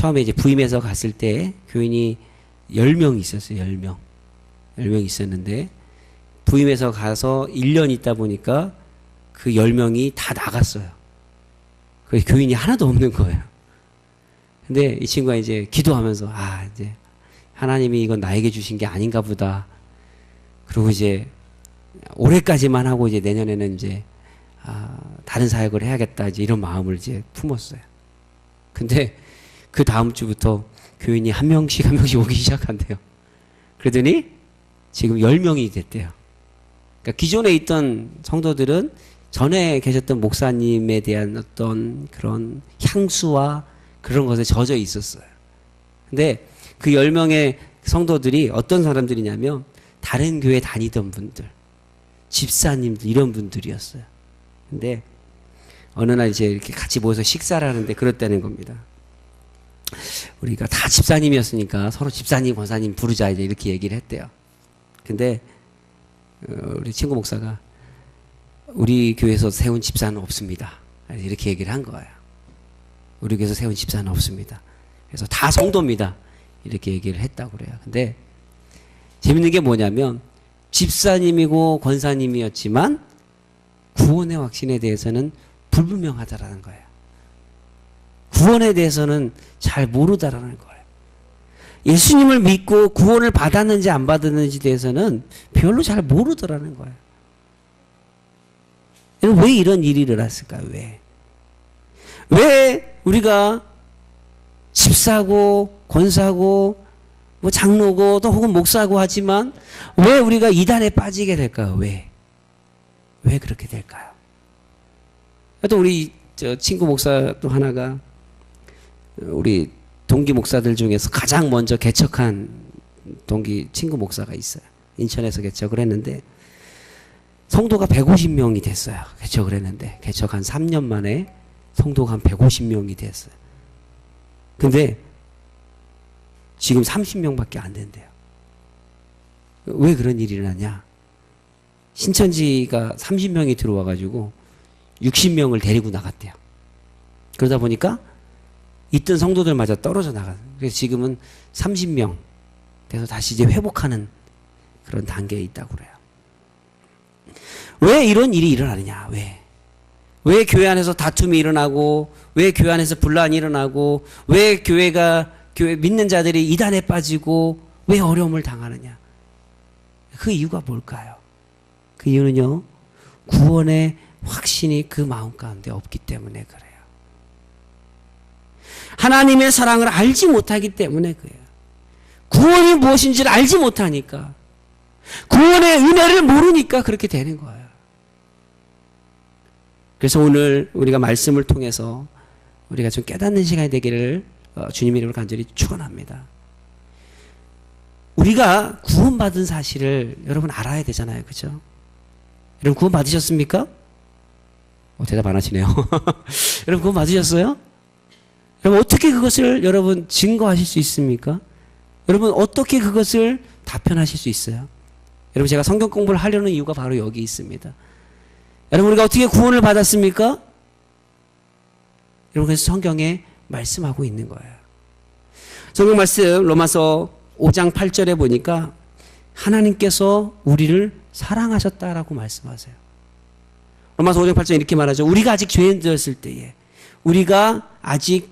처음에 이제 부임해서 갔을 때 교인이 10명이 있었어요. 10명. 10명이 있었는데 부임해서 가서 1년 있다 보니까 그 10명이 다 나갔어요. 그래서 교인이 하나도 없는 거예요. 근데 이 친구가 이제 기도하면서 이제 하나님이 이건 나에게 주신 게 아닌가 보다. 그리고 이제 올해까지만 하고 이제 내년에는 이제 다른 사역을 해야겠다. 이제 이런 마음을 이제 품었어요. 근데 그 다음 주부터 교인이 한 명씩 오기 시작한대요. 그러더니 지금 10명이 됐대요. 그러니까 기존에 있던 성도들은 전에 계셨던 목사님에 대한 어떤 그런 향수와 그런 것에 젖어 있었어요. 근데 그 10명의 성도들이 어떤 사람들이냐면 다른 교회 다니던 분들, 집사님들 이런 분들이었어요. 근데 어느 날 이제 이렇게 같이 모여서 식사를 하는데 그랬다는 겁니다. 우리가 다 집사님이었으니까 서로 집사님, 권사님 부르자 이제 이렇게 얘기를 했대요. 근데 우리 친구 목사가 우리 교회에서 세운 집사는 없습니다. 이렇게 얘기를 한 거예요. 우리 교회에서 세운 집사는 없습니다. 그래서 다 성도입니다. 이렇게 얘기를 했다고 그래요. 근데 재밌는 게 뭐냐면 집사님이고 권사님이었지만 구원의 확신에 대해서는 불분명하다라는 거예요. 구원에 대해서는 잘 모르다라는 거예요. 예수님을 믿고 구원을 받았는지 안 받았는지 대해서는 별로 잘 모르더라는 거예요. 왜 이런 일이 일어났을까요? 왜 우리가 집사고 권사고 뭐 장로고 또 혹은 목사고 하지만 왜 우리가 이단에 빠지게 될까요? 왜 그렇게 될까요? 또 우리 저 친구 목사 또 하나가 우리 동기 목사들 중에서 가장 먼저 개척한 동기 친구 목사가 있어요. 인천에서 개척을 했는데 성도가 150명이 됐어요. 개척을 했는데 개척 한 3년 만에 성도가 한 150명이 됐어요. 근데 지금 30명밖에 안 된대요. 왜 그런 일이 일어나냐? 신천지가 30명이 들어와가지고 60명을 데리고 나갔대요. 그러다 보니까 있던 성도들마저 떨어져 나가요. 그래서 지금은 30명 돼서 다시 이제 회복하는 그런 단계에 있다고 그래요. 왜 이런 일이 일어나느냐? 왜 교회 안에서 다툼이 일어나고, 왜 교회 안에서 분란이 일어나고, 왜 교회 믿는 자들이 이단에 빠지고, 왜 어려움을 당하느냐? 그 이유가 뭘까요? 그 이유는요, 구원의 확신이 그 마음 가운데 없기 때문에 그래요. 하나님의 사랑을 알지 못하기 때문에 그래요. 구원이 무엇인지를 알지 못하니까, 구원의 은혜를 모르니까 그렇게 되는 거예요. 그래서 오늘 우리가 말씀을 통해서 우리가 좀 깨닫는 시간이 되기를 주님의 이름으로 간절히 축원합니다. 우리가 구원받은 사실을 여러분 알아야 되잖아요. 그죠? 여러분 구원 받으셨습니까? 대답 안 하시네요. 여러분 구원 받으셨어요? 여러분 어떻게 그것을 여러분 증거하실 수 있습니까? 여러분 어떻게 그것을 답변하실 수 있어요? 여러분 제가 성경 공부를 하려는 이유가 바로 여기 있습니다. 여러분 우리가 어떻게 구원을 받았습니까? 여러분 그래서 성경에 말씀하고 있는 거예요. 성경 말씀 로마서 5장 8절에 보니까 하나님께서 우리를 사랑하셨다라고 말씀하세요. 로마서 5장 8절에 이렇게 말하죠. 우리가 아직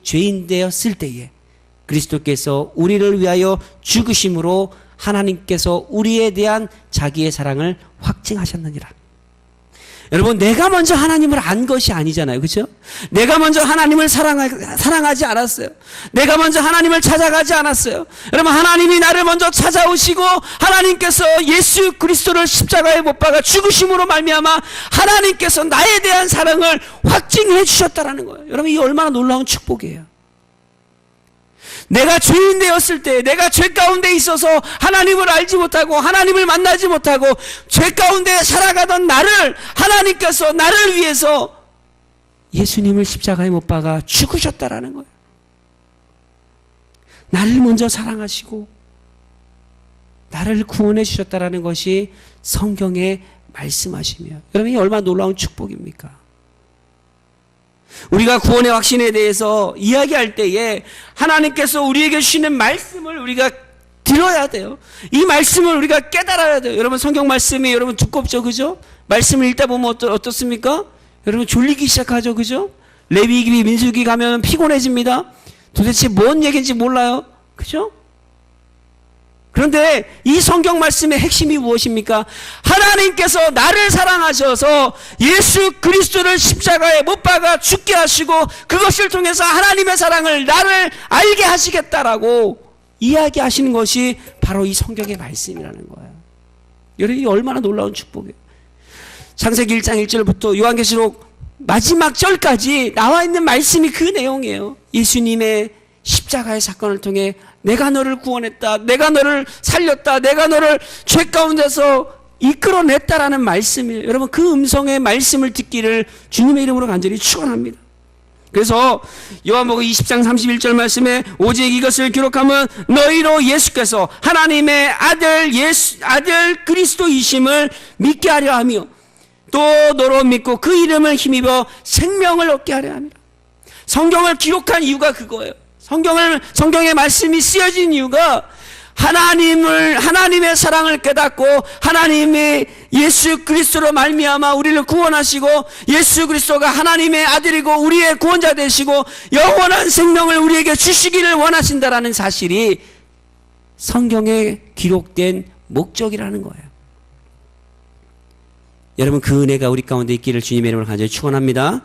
죄인 되었을 때에 그리스도께서 우리를 위하여 죽으심으로 하나님께서 우리에 대한 자기의 사랑을 확증하셨느니라. 여러분 내가 먼저 하나님을 안 것이 아니잖아요. 그렇죠? 내가 먼저 하나님을 사랑하지 않았어요. 내가 먼저 하나님을 찾아가지 않았어요. 여러분 하나님이 나를 먼저 찾아오시고 하나님께서 예수 그리스도를 십자가에 못 박아 죽으심으로 말미암아 하나님께서 나에 대한 사랑을 확증해 주셨다라는 거예요. 여러분 이 얼마나 놀라운 축복이에요. 내가 죄인 되었을 때, 내가 죄 가운데 있어서 하나님을 알지 못하고 하나님을 만나지 못하고 죄 가운데 살아가던 나를 하나님께서 나를 위해서 예수님을 십자가에 못 박아 죽으셨다라는 거예요. 나를 먼저 사랑하시고 나를 구원해 주셨다라는 것이 성경에 말씀하시며 여러분 이 얼마나 놀라운 축복입니까? 우리가 구원의 확신에 대해서 이야기할 때에 하나님께서 우리에게 주시는 말씀을 우리가 들어야 돼요. 이 말씀을 우리가 깨달아야 돼요. 여러분 성경 말씀이 여러분 두껍죠, 그죠? 말씀을 읽다 보면 어떻습니까? 여러분 졸리기 시작하죠, 그죠? 레위기, 민수기 가면 피곤해집니다. 도대체 뭔 얘기인지 몰라요, 그죠? 그런데 이 성경 말씀의 핵심이 무엇입니까? 하나님께서 나를 사랑하셔서 예수 그리스도를 십자가에 못 박아 죽게 하시고 그것을 통해서 하나님의 사랑을 나를 알게 하시겠다라고 이야기하시는 것이 바로 이 성경의 말씀이라는 거예요. 여러분, 이 얼마나 놀라운 축복이에요. 창세기 1장 1절부터 요한계시록 마지막 절까지 나와 있는 말씀이 그 내용이에요. 예수님의 십자가의 사건을 통해 내가 너를 구원했다, 내가 너를 살렸다, 내가 너를 죄 가운데서 이끌어냈다라는 말씀이에요. 여러분, 그 음성의 말씀을 듣기를 주님의 이름으로 간절히 축원합니다. 그래서 요한복음 20장 31절 말씀에 오직 이것을 기록하면 너희로 예수께서 하나님의 아들 그리스도이심을 믿게 하려 하며 또 너로 믿고 그 이름을 힘입어 생명을 얻게 하려 합니다. 성경을 기록한 이유가 그거예요. 성경의 말씀이 쓰여진 이유가 하나님의 사랑을 깨닫고 하나님이 예수 그리스도로 말미암아 우리를 구원하시고 예수 그리스도가 하나님의 아들이고 우리의 구원자 되시고 영원한 생명을 우리에게 주시기를 원하신다라는 사실이 성경에 기록된 목적이라는 거예요. 여러분, 그 은혜가 우리 가운데 있기를 주님의 이름으로 간절히 축원합니다.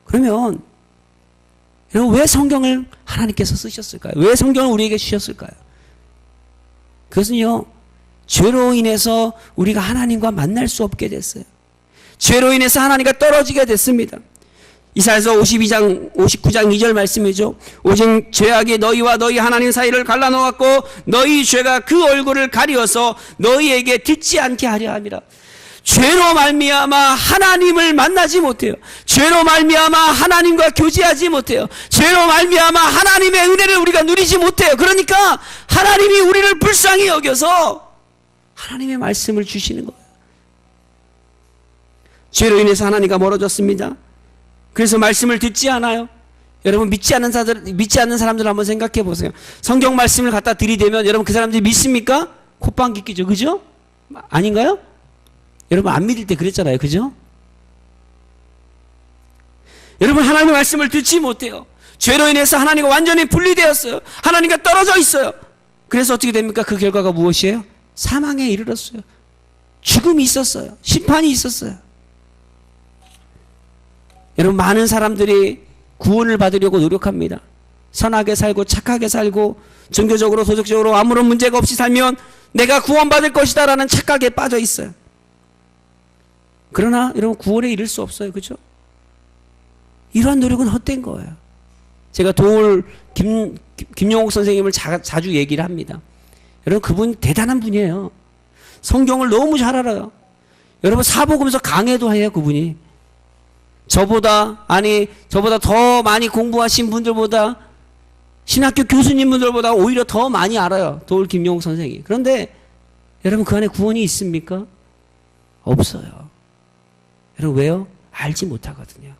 그러면 여러분, 왜 성경을 하나님께서 쓰셨을까요? 왜 성경을 우리에게 주셨을까요? 그것은요, 죄로 인해서 우리가 하나님과 만날 수 없게 됐어요. 죄로 인해서 하나님과 떨어지게 됐습니다. 이사야서 59장 2절 말씀이죠. 오직 죄악이 너희와 너희 하나님 사이를 갈라놓았고 너희 죄가 그 얼굴을 가리어서 너희에게 듣지 않게 하려 함이라. 죄로 말미암아 하나님을 만나지 못해요. 죄로 말미암아 하나님과 교제하지 못해요. 죄로 말미암아 하나님의 은혜를 우리가 누리지 못해요. 그러니까 하나님이 우리를 불쌍히 여겨서 하나님의 말씀을 주시는 거예요. 죄로 인해서 하나님과 멀어졌습니다. 그래서 말씀을 듣지 않아요. 여러분, 믿지 않는 사람들 한번 생각해 보세요. 성경 말씀을 갖다 들이대면 여러분 그 사람들이 믿습니까? 콧방귀 끼죠, 그죠? 아닌가요? 여러분, 안 믿을 때 그랬잖아요, 그죠? 여러분, 하나님의 말씀을 듣지 못해요. 죄로 인해서 하나님과 완전히 분리되었어요. 하나님과 떨어져 있어요. 그래서 어떻게 됩니까? 그 결과가 무엇이에요? 사망에 이르렀어요. 죽음이 있었어요. 심판이 있었어요. 여러분, 많은 사람들이 구원을 받으려고 노력합니다. 선하게 살고 착하게 살고 종교적으로 도덕적으로 아무런 문제가 없이 살면 내가 구원받을 것이다 라는 착각에 빠져 있어요. 그러나 여러분, 구원에 이를 수 없어요, 그죠? 이러한 노력은 헛된 거예요. 제가 김용옥 선생님을 자주 얘기를 합니다. 여러분, 그분 대단한 분이에요. 성경을 너무 잘 알아요. 여러분, 사복음서 강해도 해요, 그분이. 저보다 더 많이 공부하신 분들보다, 신학교 교수님분들보다 오히려 더 많이 알아요, 도울 김용옥 선생이. 그런데 여러분, 그 안에 구원이 있습니까? 없어요. 여러분, 왜요? 알지 못하거든요.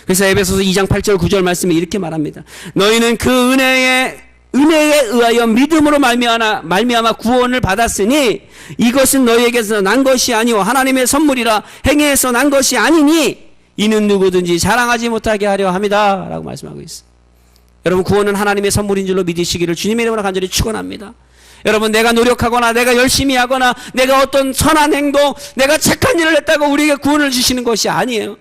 그래서 에베소서 2장 8절 9절 말씀에 이렇게 말합니다. 너희는 그 은혜에 의하여 믿음으로 말미암아 구원을 받았으니 이것은 너희에게서 난 것이 아니오 하나님의 선물이라 행위에서 난 것이 아니니 이는 누구든지 자랑하지 못하게 하려 함이다 라고 말씀하고 있어요. 여러분, 구원은 하나님의 선물인 줄로 믿으시기를 주님의 이름으로 간절히 축원합니다. 여러분, 내가 노력하거나 내가 열심히 하거나 내가 어떤 선한 행동, 내가 착한 일을 했다고 우리에게 구원을 주시는 것이 아니에요.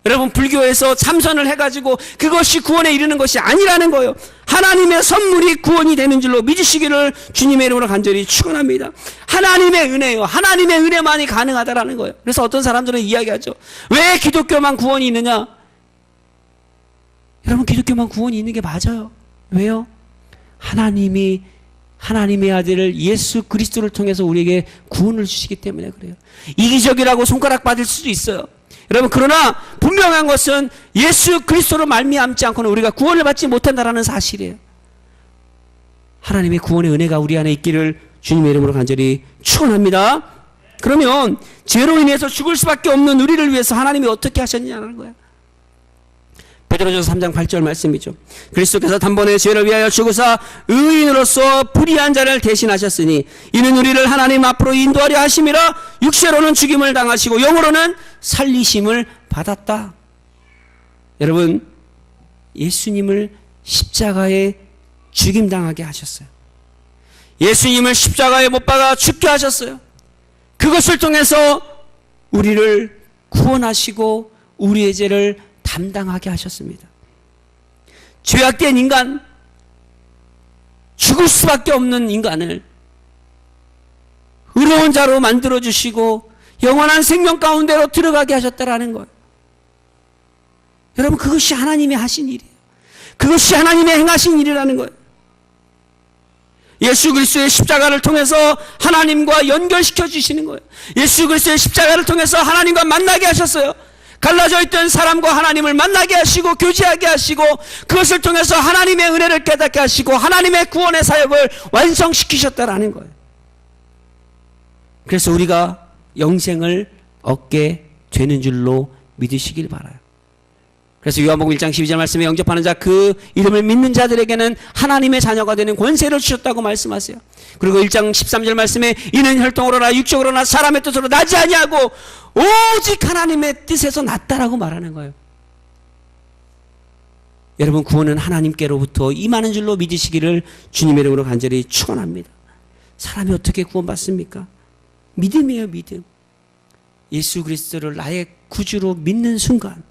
여러분, 불교에서 참선을 해가지고 그것이 구원에 이르는 것이 아니라는 거예요. 하나님의 선물이 구원이 되는 줄로 믿으시기를 주님의 이름으로 간절히 축원합니다. 하나님의 은혜요. 하나님의 은혜만이 가능하다라는 거예요. 그래서 어떤 사람들은 이야기하죠. 왜 기독교만 구원이 있느냐? 여러분, 기독교만 구원이 있는 게 맞아요. 왜요? 하나님의 아들을 예수 그리스도를 통해서 우리에게 구원을 주시기 때문에 그래요. 이기적이라고 손가락 받을 수도 있어요. 여러분, 그러나 분명한 것은 예수 그리스도로 말미암지 않고는 우리가 구원을 받지 못한다라는 사실이에요. 하나님의 구원의 은혜가 우리 안에 있기를 주님의 이름으로 간절히 축원합니다. 그러면 죄로 인해서 죽을 수밖에 없는 우리를 위해서 하나님이 어떻게 하셨냐는 거야. 베드로전서 3장 8절 말씀이죠. 그리스도께서 단번에 죄를 위하여 죽으사 의인으로서 불의한 자를 대신하셨으니 이는 우리를 하나님 앞으로 인도하려 하심이라. 육체로는 죽임을 당하시고 영으로는 살리심을 받았다. 여러분, 예수님을 십자가에 죽임당하게 하셨어요. 예수님을 십자가에 못 박아 죽게 하셨어요. 그것을 통해서 우리를 구원하시고 우리의 죄를 담당하게 하셨습니다. 죄악된 인간, 죽을 수밖에 없는 인간을 의로운 자로 만들어주시고 영원한 생명 가운데로 들어가게 하셨다라는 거예요. 여러분, 그것이 하나님이 하신 일이에요. 그것이 하나님의 행하신 일이라는 거예요. 예수 그리스도의 십자가를 통해서 하나님과 연결시켜 주시는 거예요. 예수 그리스도의 십자가를 통해서 하나님과 만나게 하셨어요. 갈라져 있던 사람과 하나님을 만나게 하시고 교제하게 하시고 그것을 통해서 하나님의 은혜를 깨닫게 하시고 하나님의 구원의 사역을 완성시키셨다라는 거예요. 그래서 우리가 영생을 얻게 되는 줄로 믿으시길 바라요. 그래서 요한복음 1장 12절 말씀에 영접하는 자 그 이름을 믿는 자들에게는 하나님의 자녀가 되는 권세를 주셨다고 말씀하세요. 그리고 1장 13절 말씀에 이는 혈통으로나 육적으로나 사람의 뜻으로 나지 아니하고 오직 하나님의 뜻에서 났다라고 말하는 거예요. 여러분, 구원은 하나님께로부터 임하는 줄로 믿으시기를 주님의 이름으로 간절히 축원합니다. 사람이 어떻게 구원받습니까? 믿음이에요, 믿음. 예수 그리스도를 나의 구주로 믿는 순간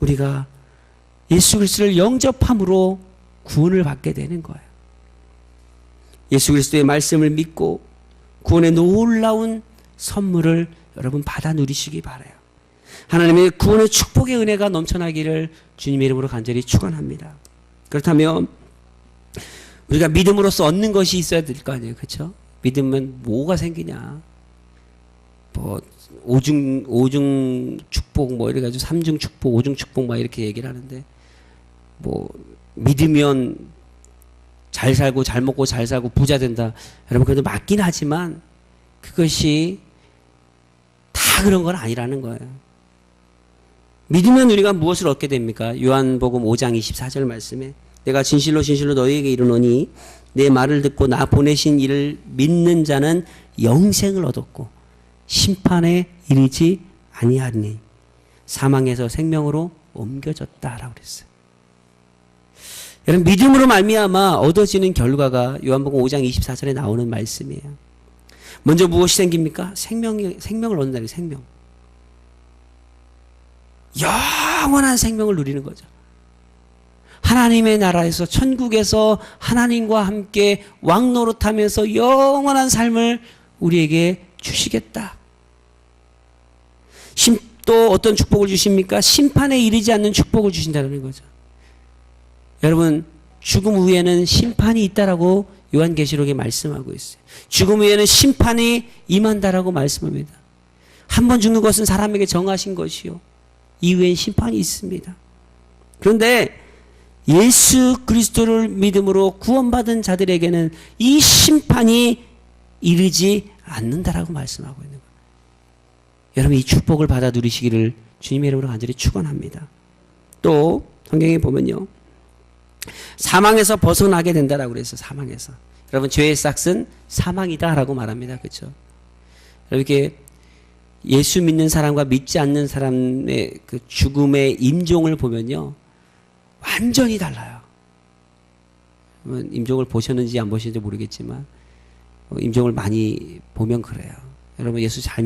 우리가 예수 그리스도를 영접함으로 구원을 받게 되는 거예요. 예수 그리스도의 말씀을 믿고 구원의 놀라운 선물을 여러분 받아 누리시기 바라요. 하나님의 구원의 축복의 은혜가 넘쳐나기를 주님의 이름으로 간절히 축원합니다. 그렇다면 우리가 믿음으로써 얻는 것이 있어야 될 거 아니에요, 그렇죠? 믿으면 뭐가 생기냐? 뭐 오중 축복 뭐 이래 가지고 3중 축복, 5중 축복 막 이렇게 얘기를 하는데 뭐 믿으면 잘 살고 잘 먹고 잘 살고 부자 된다. 여러분, 그래도 맞긴 하지만 그것이 다 그런 건 아니라는 거예요. 믿으면 우리가 무엇을 얻게 됩니까? 요한복음 5장 24절 말씀에 내가 진실로 진실로 너희에게 이르노니 내 말을 듣고 나 보내신 이를 믿는 자는 영생을 얻었고 심판에 이르지 아니하리니 사망에서 생명으로 옮겨졌다라고 그랬어요. 여러분, 믿음으로 말미암아 얻어지는 결과가 요한복음 5장 24절에 나오는 말씀이에요. 먼저 무엇이 생깁니까? 생명을 얻는다는 거예요. 생명. 영원한 생명을 누리는 거죠. 하나님의 나라에서, 천국에서 하나님과 함께 왕노릇하면서 영원한 삶을 우리에게 주시겠다. 또 어떤 축복을 주십니까? 심판에 이르지 않는 축복을 주신다는 거죠. 여러분, 죽음 후에는 심판이 있다라고 요한계시록에 말씀하고 있어요. 죽음 후에는 심판이 임한다라고 말씀합니다. 한 번 죽는 것은 사람에게 정하신 것이요, 이후엔 심판이 있습니다. 그런데 예수 그리스도를 믿음으로 구원받은 자들에게는 이 심판이 이르지 않는다라고 말씀하고 있는 거예요. 여러분, 이 축복을 받아 누리시기를 주님의 이름으로 간절히 축원합니다. 또 성경에 보면요, 사망에서 벗어나게 된다라고 그랬어요. 사망에서. 여러분, 죄의 싹은 사망이다라고 말합니다. 그렇죠? 이렇게 예수 믿는 사람과 믿지 않는 사람의 그 죽음의 임종을 보면요, 완전히 달라요. 임종을 보셨는지 안 보셨는지 모르겠지만 임종을 많이 보면 그래요. 여러분, 예수 잘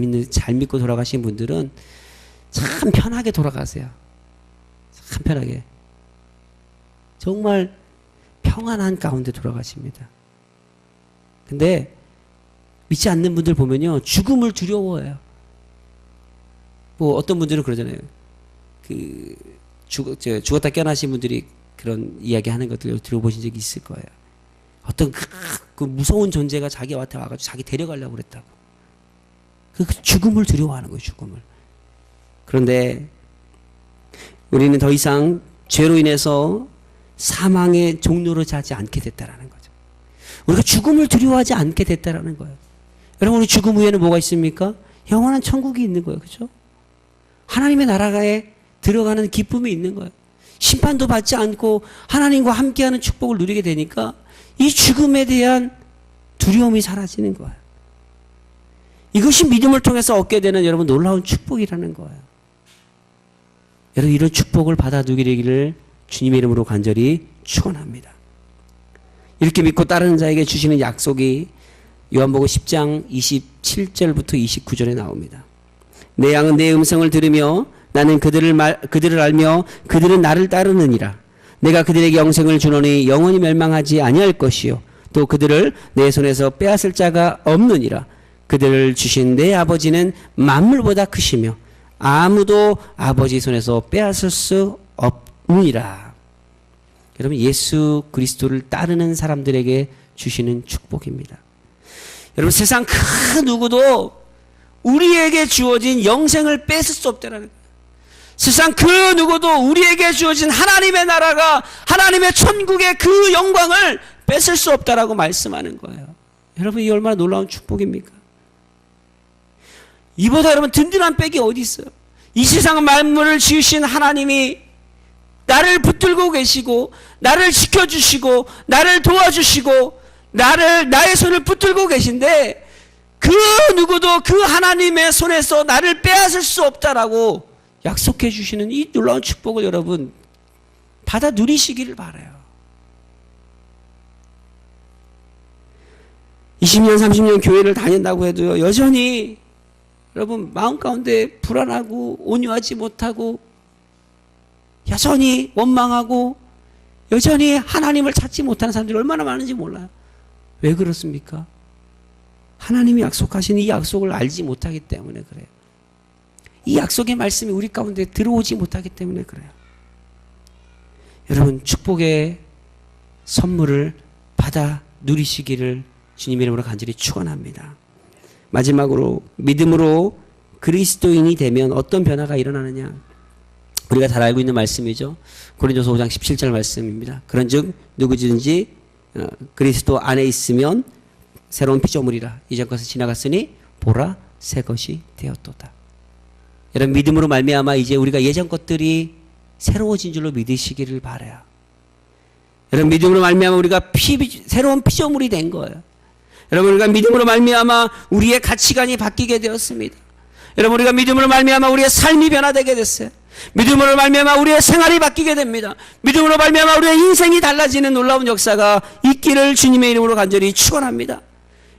믿고 돌아가신 분들은 참 편하게 돌아가세요. 참 편하게. 정말 평안한 가운데 돌아가십니다. 근데 믿지 않는 분들 보면요, 죽음을 두려워해요. 뭐 어떤 분들은 그러잖아요. 죽었다 깨어나신 분들이 그런 이야기 하는 것들 들어보신 적이 있을 거예요. 어떤 그 무서운 존재가 자기한테 와가지고 자기 데려가려고 그랬다고. 그 죽음을 두려워하는 거예요, 죽음을. 그런데 우리는 더 이상 죄로 인해서 사망의 종로로 자지 않게 됐다라는 거죠. 우리가 죽음을 두려워하지 않게 됐다라는 거예요. 여러분, 우리 죽음 후에는 뭐가 있습니까? 영원한 천국이 있는 거예요. 그죠? 하나님의 나라에 들어가는 기쁨이 있는 거예요. 심판도 받지 않고 하나님과 함께하는 축복을 누리게 되니까 이 죽음에 대한 두려움이 사라지는 거예요. 이것이 믿음을 통해서 얻게 되는 여러분 놀라운 축복이라는 거예요. 여러분, 이런 축복을 받아 누리기를 주님의 이름으로 간절히 축원합니다. 이렇게 믿고 따르는 자에게 주시는 약속이 요한복음 10장 27절부터 29절에 나옵니다. 내 양은 내 음성을 들으며 나는 그들을 알며 그들은 나를 따르느니라. 내가 그들에게 영생을 주노니 영원히 멸망하지 아니할 것이요 또 그들을 내 손에서 빼앗을 자가 없느니라. 그들을 주신 내 아버지는 만물보다 크시며 아무도 아버지 손에서 빼앗을 수 없느니라. 여러분, 예수 그리스도를 따르는 사람들에게 주시는 축복입니다. 여러분, 세상 그 누구도 우리에게 주어진 영생을 뺏을 수 없다는 거예요. 세상 그 누구도 우리에게 주어진 하나님의 나라가 하나님의 천국의 그 영광을 뺏을 수 없다라고 말씀하는 거예요. 여러분, 이 얼마나 놀라운 축복입니까? 이보다 여러분 든든한 백이 어디 있어요? 이 세상 만물을 지으신 하나님이 나를 붙들고 계시고 나를 지켜주시고 나를 도와주시고 나의 손을 붙들고 계신데 그 누구도 그 하나님의 손에서 나를 빼앗을 수 없다라고 약속해 주시는 이 놀라운 축복을 여러분 받아 누리시기를 바라요. 20년 30년 교회를 다닌다고 해도요, 여전히 여러분 마음 가운데 불안하고 온유하지 못하고 여전히 원망하고 여전히 하나님을 찾지 못하는 사람들이 얼마나 많은지 몰라요. 왜 그렇습니까? 하나님이 약속하신 이 약속을 알지 못하기 때문에 그래요. 이 약속의 말씀이 우리 가운데 들어오지 못하기 때문에 그래요. 여러분, 축복의 선물을 받아 누리시기를 주님의 이름으로 간절히 축원합니다. 마지막으로 믿음으로 그리스도인이 되면 어떤 변화가 일어나느냐? 우리가 잘 알고 있는 말씀이죠. 고린도서 5장 17절 말씀입니다. 그런즉 누구든지 그리스도 안에 있으면 새로운 피조물이라. 이전 것은 지나갔으니 보라 새 것이 되었도다. 여러분, 믿음으로 말미암아 이제 우리가 예전 것들이 새로워진 줄로 믿으시기를 바라요. 여러분, 믿음으로 말미암아 우리가 새로운 피조물이 된 거예요. 여러분, 우리가 믿음으로 말미암아 우리의 가치관이 바뀌게 되었습니다. 여러분, 우리가 믿음으로 말미암아 우리의 삶이 변화되게 됐어요. 믿음으로 말미암아 우리의 생활이 바뀌게 됩니다. 믿음으로 말미암아 우리의 인생이 달라지는 놀라운 역사가 있기를 주님의 이름으로 간절히 축원합니다.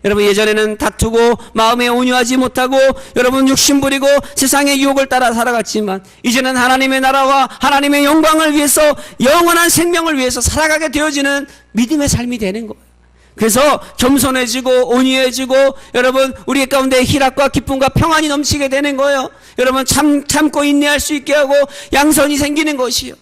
여러분, 예전에는 다투고 마음에 온유하지 못하고 여러분 욕심부리고 세상의 유혹을 따라 살아갔지만 이제는 하나님의 나라와 하나님의 영광을 위해서 영원한 생명을 위해서 살아가게 되어지는 믿음의 삶이 되는 거예요. 그래서 겸손해지고 온유해지고 여러분 우리 가운데 희락과 기쁨과 평안이 넘치게 되는 거예요. 여러분, 참고 인내할 수 있게 하고 양선이 생기는 것이요.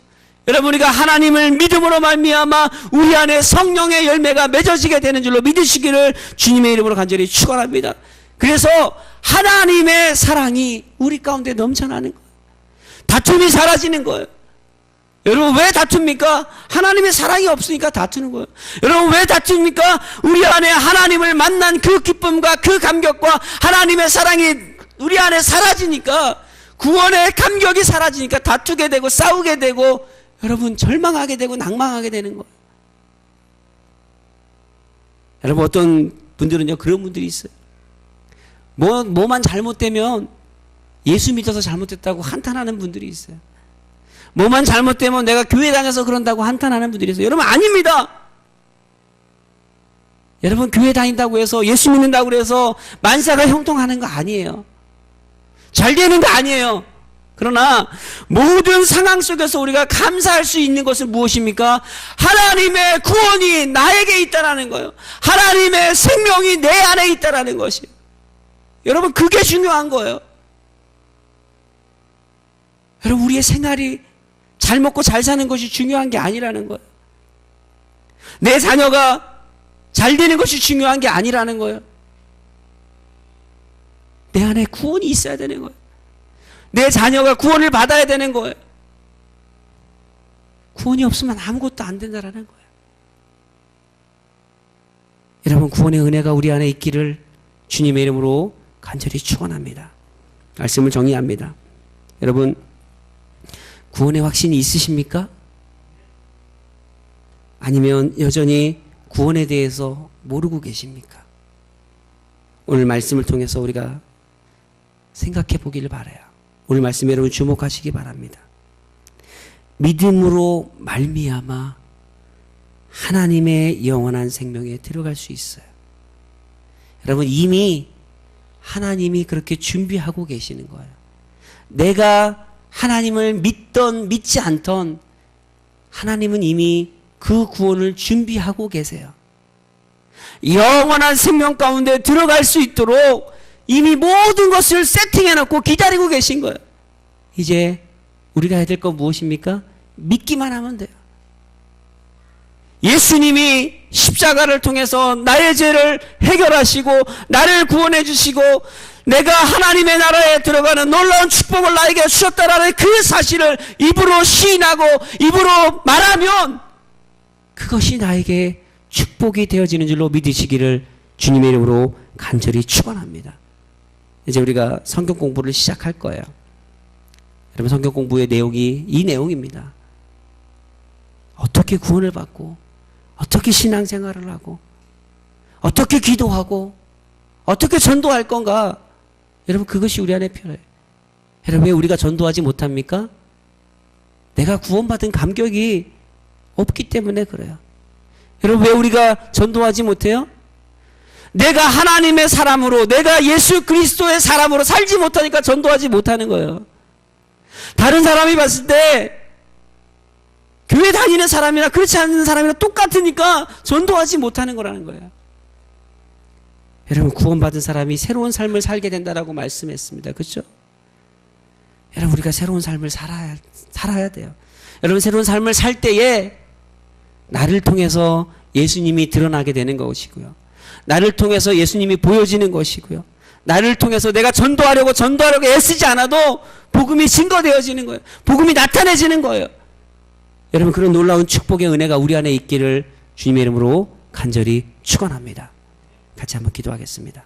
여러분, 우리가 하나님을 믿음으로 말미암아 우리 안에 성령의 열매가 맺어지게 되는 줄로 믿으시기를 주님의 이름으로 간절히 축원합니다. 그래서 하나님의 사랑이 우리 가운데 넘쳐나는 거예요. 다툼이 사라지는 거예요. 여러분, 왜 다툽니까? 하나님의 사랑이 없으니까 다투는 거예요. 여러분, 왜 다툽니까? 우리 안에 하나님을 만난 그 기쁨과 그 감격과 하나님의 사랑이 우리 안에 사라지니까, 구원의 감격이 사라지니까 다투게 되고 싸우게 되고 여러분 절망하게 되고 낭망하게 되는 거예요. 여러분, 어떤 분들은요 그런 분들이 있어요. 뭐만 잘못되면 예수 믿어서 잘못됐다고 한탄하는 분들이 있어요. 뭐만 잘못되면 내가 교회 다녀서 그런다고 한탄하는 분들이 있어요. 여러분, 아닙니다. 여러분, 교회 다닌다고 해서 예수 믿는다고 해서 만사가 형통하는 거 아니에요. 잘 되는 거 아니에요. 그러나 모든 상황 속에서 우리가 감사할 수 있는 것은 무엇입니까? 하나님의 구원이 나에게 있다라는 거예요. 하나님의 생명이 내 안에 있다라는 것이에요. 여러분, 그게 중요한 거예요. 여러분, 우리의 생활이 잘 먹고 잘 사는 것이 중요한 게 아니라는 거예요. 내 자녀가 잘 되는 것이 중요한 게 아니라는 거예요. 내 안에 구원이 있어야 되는 거예요. 내 자녀가 구원을 받아야 되는 거예요. 구원이 없으면 아무것도 안 된다라는 거예요. 여러분, 구원의 은혜가 우리 안에 있기를 주님의 이름으로 간절히 축원합니다. 말씀을 정리합니다. 여러분, 구원의 확신이 있으십니까? 아니면 여전히 구원에 대해서 모르고 계십니까? 오늘 말씀을 통해서 우리가 생각해 보기를 바라요. 오늘 말씀에 여러분 주목하시기 바랍니다. 믿음으로 말미암아 하나님의 영원한 생명에 들어갈 수 있어요. 여러분, 이미 하나님이 그렇게 준비하고 계시는 거예요. 내가 하나님을 믿던 믿지 않던 하나님은 이미 그 구원을 준비하고 계세요. 영원한 생명 가운데 들어갈 수 있도록 이미 모든 것을 세팅해놓고 기다리고 계신 거예요. 이제 우리가 해야 될 건 무엇입니까? 믿기만 하면 돼요. 예수님이 십자가를 통해서 나의 죄를 해결하시고 나를 구원해 주시고 내가 하나님의 나라에 들어가는 놀라운 축복을 나에게 주셨다라는 그 사실을 입으로 시인하고 입으로 말하면 그것이 나에게 축복이 되어지는 줄로 믿으시기를 주님의 이름으로 간절히 축원합니다. 이제 우리가 성경 공부를 시작할 거예요. 여러분, 성경 공부의 내용이 이 내용입니다. 어떻게 구원을 받고 어떻게 신앙생활을 하고 어떻게 기도하고 어떻게 전도할 건가? 여러분, 그것이 우리 안에 필요해요. 여러분, 왜 우리가 전도하지 못합니까? 내가 구원받은 감격이 없기 때문에 그래요. 여러분, 왜 우리가 전도하지 못해요? 내가 하나님의 사람으로, 내가 예수 그리스도의 사람으로 살지 못하니까 전도하지 못하는 거예요. 다른 사람이 봤을 때 교회 다니는 사람이나 그렇지 않은 사람이나 똑같으니까 전도하지 못하는 거라는 거예요. 여러분, 구원받은 사람이 새로운 삶을 살게 된다라고 말씀했습니다. 그렇죠? 여러분, 우리가 새로운 삶을 살아야 돼요. 여러분, 새로운 삶을 살 때에 나를 통해서 예수님이 드러나게 되는 것이고요. 나를 통해서 예수님이 보여지는 것이고요. 나를 통해서 내가 전도하려고 애쓰지 않아도 복음이 증거되어지는 거예요. 복음이 나타내지는 거예요. 여러분, 그런 놀라운 축복의 은혜가 우리 안에 있기를 주님의 이름으로 간절히 축원합니다. 같이 한번 기도하겠습니다.